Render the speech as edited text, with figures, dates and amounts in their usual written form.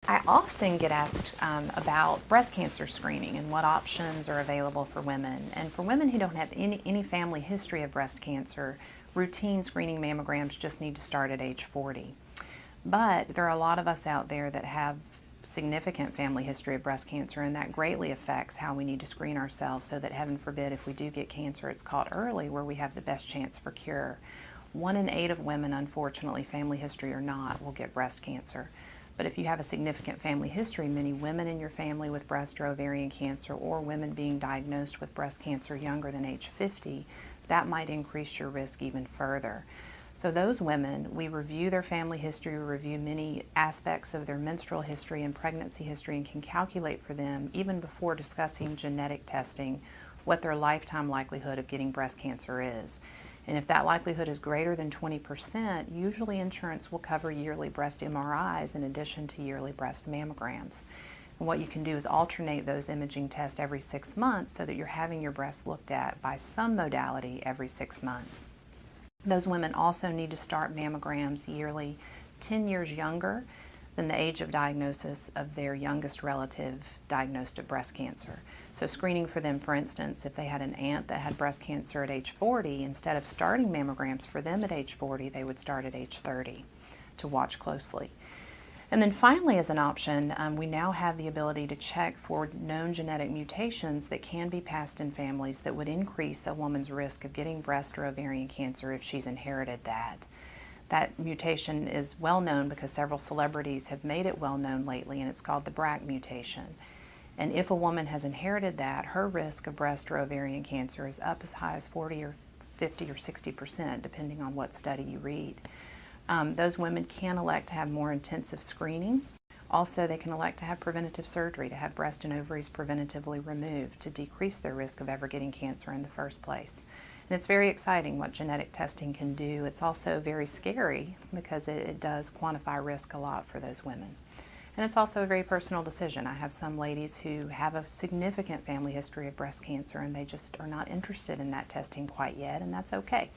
I often get asked about breast cancer screening and what options are available for women. And for women who don't have any family history of breast cancer, routine screening mammograms just need to start at age 40. But there are a lot of us out there that have significant family history of breast cancer, and that greatly affects how we need to screen ourselves so that, heaven forbid, if we do get cancer, it's caught early where we have the best chance for cure. 1 in 8 of women, unfortunately, family history or not, will get breast cancer. But if you have a significant family history, many women in your family with breast or ovarian cancer, or women being diagnosed with breast cancer younger than age 50, that might increase your risk even further. So those women, we review their family history, we review many aspects of their menstrual history and pregnancy history, and can calculate for them, even before discussing genetic testing, what their lifetime likelihood of getting breast cancer is. And if that likelihood is greater than 20%, usually insurance will cover yearly breast MRIs in addition to yearly breast mammograms. And what you can do is alternate those imaging tests every 6 months so that you're having your breast looked at by some modality every 6 months. Those women also need to start mammograms yearly 10 years younger than the age of diagnosis of their youngest relative diagnosed of breast cancer. So screening for them, for instance, if they had an aunt that had breast cancer at age 40, instead of starting mammograms for them at age 40, they would start at age 30 to watch closely. And then finally, as an option, we now have the ability to check for known genetic mutations that can be passed in families that would increase a woman's risk of getting breast or ovarian cancer if she's inherited that. That mutation is well known because several celebrities have made it well known lately, and it's called the BRCA mutation. And if a woman has inherited that, her risk of breast or ovarian cancer is up as high as 40 or 50 or 60%, depending on what study you read. Those women can elect to have more intensive screening. Also, they can elect to have preventative surgery, to have breast and ovaries preventatively removed to decrease their risk of ever getting cancer in the first place. And it's very exciting what genetic testing can do. It's also very scary because it does quantify risk a lot for those women. And it's also a very personal decision. I have some ladies who have a significant family history of breast cancer and they just are not interested in that testing quite yet, and that's okay.